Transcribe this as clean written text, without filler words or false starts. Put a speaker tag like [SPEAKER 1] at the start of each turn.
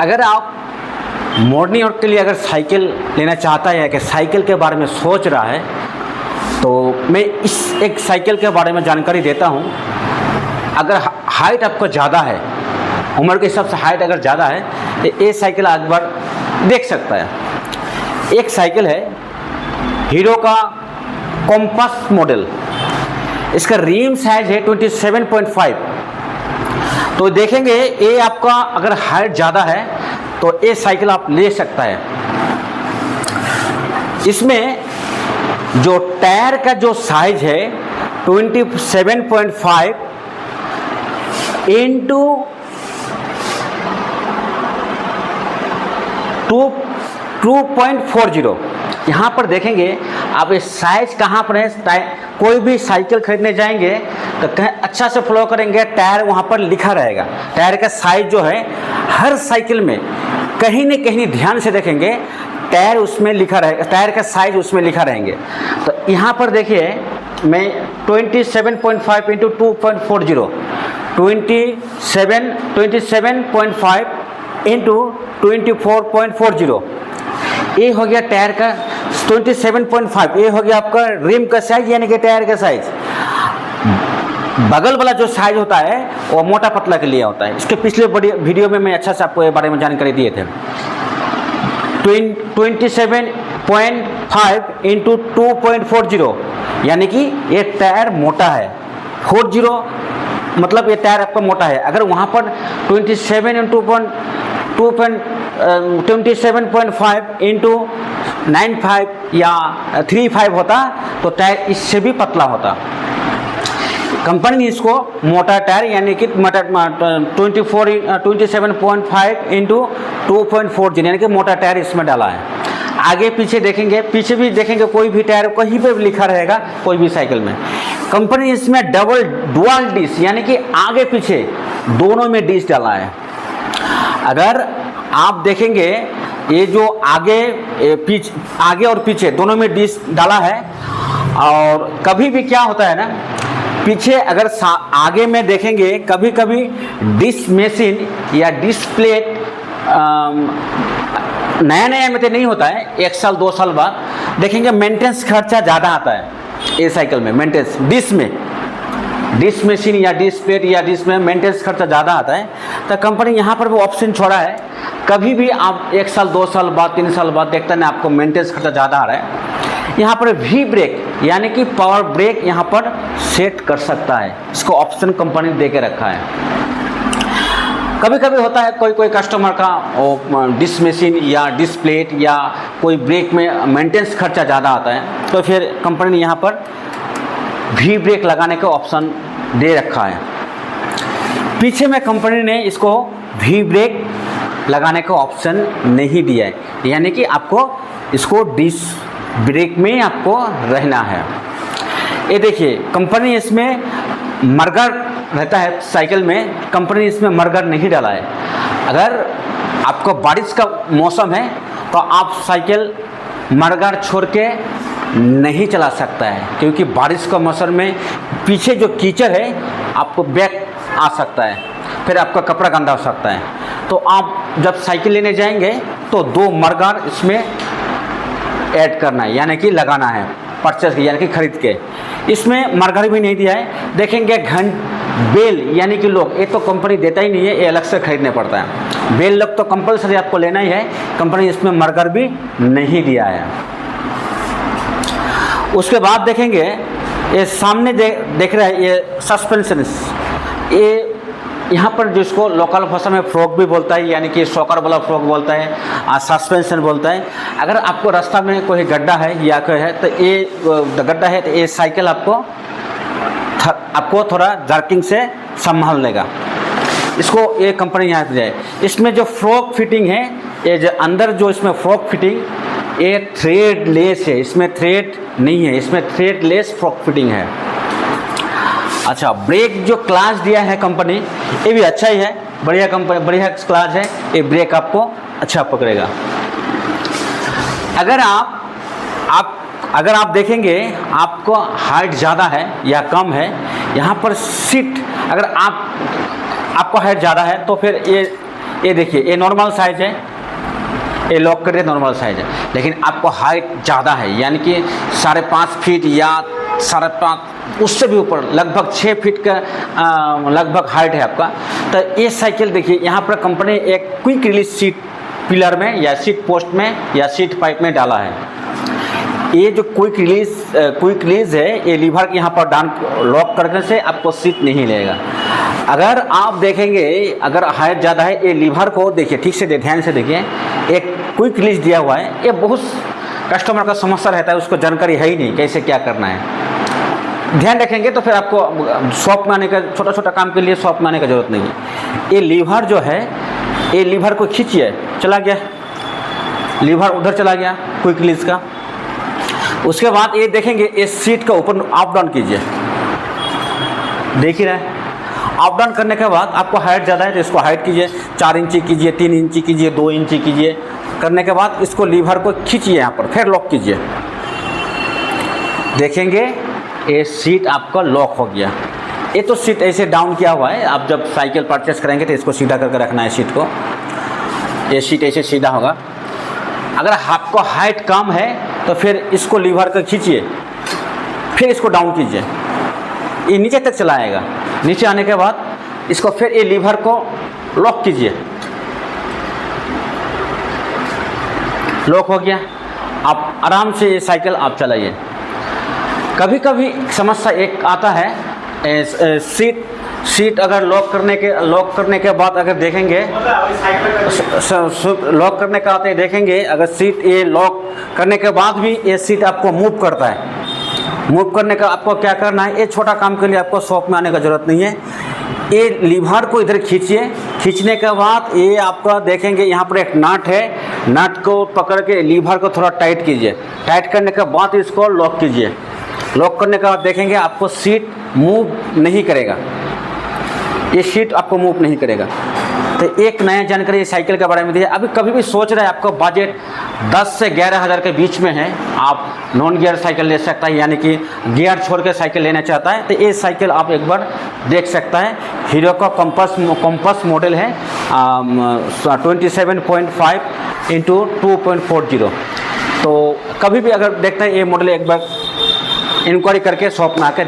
[SPEAKER 1] अगर आप morning walk के लिए अगर साइकिल लेना चाहता है कि साइकिल के बारे में सोच रहा है, तो मैं इस एक साइकिल के बारे में जानकारी देता हूँ। अगर हाइट आपको ज़्यादा है, उम्र के हिसाब से हाइट अगर ज़्यादा है, तो ये साइकिल एक बार देख सकता है। एक साइकिल है हीरो का कॉम्पास मॉडल, इसका रिम साइज है 27.5। तो देखेंगे ये आपका अगर हाइट ज़्यादा है तो ये साइकिल आप ले सकता है। इसमें जो टायर का जो साइज है 27.5 इंटू 2.40। यहाँ पर देखेंगे आप ये साइज कहाँ पर है। कोई भी साइकिल खरीदने जाएंगे तो कहीं अच्छा से फॉलो करेंगे, टायर वहाँ पर लिखा रहेगा। टायर का साइज जो है हर साइकिल में कहीं न कहीं ध्यान से देखेंगे, टायर उसमें लिखा रहेगा, टायर का साइज उसमें लिखा रहेंगे। तो यहाँ पर देखिए मैं 27.5 इंटू 2.40 27.5 इंटू 24.40 ये हो गया टायर का 27.5। ये हो गया आपका रिम का साइज यानी कि टायर का साइज। बगल वाला जो साइज होता है वो मोटा पतला के लिए होता है। इसके पिछले बड़ी वीडियो में मैं अच्छा से आपको ये बारे में जानकारी दिए थे। 27.5 इंटू 2.40 यानी कि ये टायर मोटा है। 40 मतलब ये टायर आपका मोटा है। अगर वहाँ पर 27 इंटू 27.5 इंटू 95 या 35 होता तो टायर इससे भी पतला होता। कंपनी ने इसको मोटा टायर यानी कि 27.5 इंटू 2.40 यानी कि मोटा टायर इसमें डाला है। आगे पीछे देखेंगे, पीछे भी देखेंगे, कोई भी टायर कहीं पे भी लिखा रहेगा कोई भी साइकिल में। कंपनी इसमें डुअल डिस्क यानी कि आगे पीछे दोनों में डिस्क डाला है। अगर आप देखेंगे ये जो आगे और पीछे दोनों में डिस्क डाला है। और कभी भी क्या होता है ना, पीछे अगर आगे में देखेंगे कभी कभी डिस्क मशीन या डिस्क प्लेट नया में तो नहीं होता है, 1 साल 2 साल बाद देखेंगे मेंटेनेंस खर्चा ज़्यादा आता है। ये साइकिल में मेंटेनेंस डिस्क मशीन या डिस्क प्लेट या डिस्क में मेंटेनेंस खर्चा ज़्यादा आता है। तो कंपनी यहाँ पर वो ऑप्शन छोड़ा है, कभी भी आप 1 साल 2 साल बाद 3 साल बाद देखते हैं ना आपको मेंटेनेंस खर्चा ज़्यादा आ रहा है, यहाँ पर वी ब्रेक यानी कि पावर ब्रेक यहाँ पर सेट कर सकता है। इसको ऑप्शन कंपनी दे के रखा है। कभी कभी होता है कोई कस्टमर का डिस्क मशीन या डिस्क प्लेट या कोई ब्रेक में मेंटेनेंस खर्चा ज़्यादा आता है, तो फिर कंपनी ने यहाँ पर वी ब्रेक लगाने का ऑप्शन दे रखा है। पीछे में कंपनी ने इसको वी ब्रेक लगाने का ऑप्शन नहीं दिया है, यानी कि आपको इसको डिस्क ब्रेक में आपको रहना है। ये देखिए कंपनी इसमें मरगर रहता है साइकिल में, कंपनी इसमें मरगर नहीं डाला है। अगर आपको बारिश का मौसम है तो आप साइकिल मरगर छोड़ के नहीं चला सकता है, क्योंकि बारिश का मौसम में पीछे जो कीचड़ है आपको बैक आ सकता है, फिर आपका कपड़ा गंदा हो सकता है। तो आप जब साइकिल लेने जाएंगे तो 2 मरगर इसमें ऐड करना है, यानी कि लगाना है, परचेस यानी कि खरीद के। इसमें मरगर भी नहीं दिया है। देखेंगे बेल यानी कि लोग, ये तो कंपनी देता ही नहीं है, ये अलग से खरीदने पड़ता है। बेल लोग तो कंपलसरी आपको लेना ही है, कंपनी इसमें मरगर भी नहीं दिया है। उसके बाद देखेंगे ये सामने देख रहे हैं ये सस्पेंशन, ये यहाँ पर जिसको लोकल भाषा में फ्रॉक भी बोलता है, यानी कि शॉकर वाला फ्रॉक बोलता है, सस्पेंशन बोलता है। अगर आपको रास्ता में कोई गड्ढा है या कोई है तो ये गड्ढा है तो ये साइकिल आपको थोड़ा जर्किंग से संभाल लेगा। इसको ये कंपनी यहाँ पे जाए। इसमें जो फ्रॉक फिटिंग है, ये जो अंदर जो इसमें फ्रॉक फिटिंग ये थ्रेड लेस है, इसमें थ्रेड नहीं है, इसमें थ्रेड लेस फ्रॉक फिटिंग है। अच्छा, ब्रेक जो क्लास दिया है कंपनी ये भी अच्छा ही है, बढ़िया कंपनी, बढ़िया क्लास है। ये ब्रेक आपको अच्छा पकड़ेगा। अगर आप देखेंगे आपको हाइट ज़्यादा है या कम है, यहाँ पर सीट अगर आपको हाइट ज़्यादा है तो फिर ये ये देखिए ये नॉर्मल साइज है, ये लॉक कर नॉर्मल साइज है, लेकिन आपको हाइट ज़्यादा है, यानी कि 5.5 फीट या 5.5 उससे भी ऊपर लगभग 6 फीट का लगभग हाइट है आपका। तो ये साइकिल देखिए यहाँ पर कंपनी एक क्विक रिलीज सीट पिलर में या सीट पोस्ट में या सीट पाइप में डाला है। ये जो क्विक रिलीज है, ये लीवर यहाँ पर डाउन लॉक करने से आपको सीट नहीं लेगा। अगर आप देखेंगे अगर हाइट ज़्यादा है, ये लीवर को देखिए ठीक से ध्यान से देखिए, एक क्विक रिलीज दिया हुआ है। ये बहुत कस्टमर का समस्या रहता है, उसको जानकारी है ही नहीं कैसे क्या करना है। ध्यान रखेंगे तो फिर आपको शॉप में आने का छोटा छोटा काम के लिए शॉप में आने का जरूरत नहीं है। ये लीवर जो है, ये लीवर को खींचिए, चला गया लीवर, उधर चला गया क्विक रिलीज का। उसके बाद ये देखेंगे इस सीट का ऊपर अप डाउन कीजिए, देख ही रहे हैं। अप डाउन करने के बाद आपको हाइट ज़्यादा है तो इसको हाइट कीजिए, 4 इंची कीजिए, 3 इंची कीजिए, 2 इंची कीजिए। करने के बाद इसको लीवर को खींचिए यहाँ पर, फिर लॉक कीजिए। देखेंगे ये सीट आपका लॉक हो गया। ये तो सीट ऐसे डाउन किया हुआ है, आप जब साइकिल परचेस करेंगे तो इसको सीधा करके रखना है सीट को। ये सीट ऐसे सीधा होगा। अगर आपको हाइट कम है तो फिर इसको लीवर को खींचिए, फिर इसको डाउन कीजिए, ये नीचे तक चला आएगा। नीचे आने के बाद इसको फिर ये लीवर को लॉक कीजिए, लॉक हो गया। आप आराम से ये साइकिल आप चलाइए। कभी कभी समस्या एक आता है, सीट अगर लॉक करने के बाद अगर देखेंगे लॉक करने का आते देखेंगे, अगर सीट ये लॉक करने के बाद भी ये सीट आपको मूव करता है। मूव करने का आपको क्या करना है, ये छोटा काम के लिए आपको शॉप में आने का ज़रूरत नहीं है। ये लीवर को इधर खींचिए, खींचने के बाद ये आपका देखेंगे यहाँ पर एक नट है, नट को पकड़ के लीवर को थोड़ा टाइट कीजिए। टाइट करने के बाद इसको लॉक कीजिए। लॉक करने के बाद देखेंगे आपको सीट मूव नहीं करेगा, ये सीट आपको मूव नहीं करेगा। तो एक नया जानकारी इस साइकिल के बारे में दी है। अभी कभी भी सोच रहे हैं आपको बजट 10 से 11,000 के बीच में है, आप नॉन गियर साइकिल ले सकता है, यानी कि गियर छोड़ के साइकिल लेना चाहता है तो ये साइकिल आप एक बार देख सकता है। हीरो का कंपस मॉडल है 27.5 इंटू 2.40। तो कभी भी अगर देखते हैं ये मॉडल एक बार इंक्वायरी करके शॉप में आकर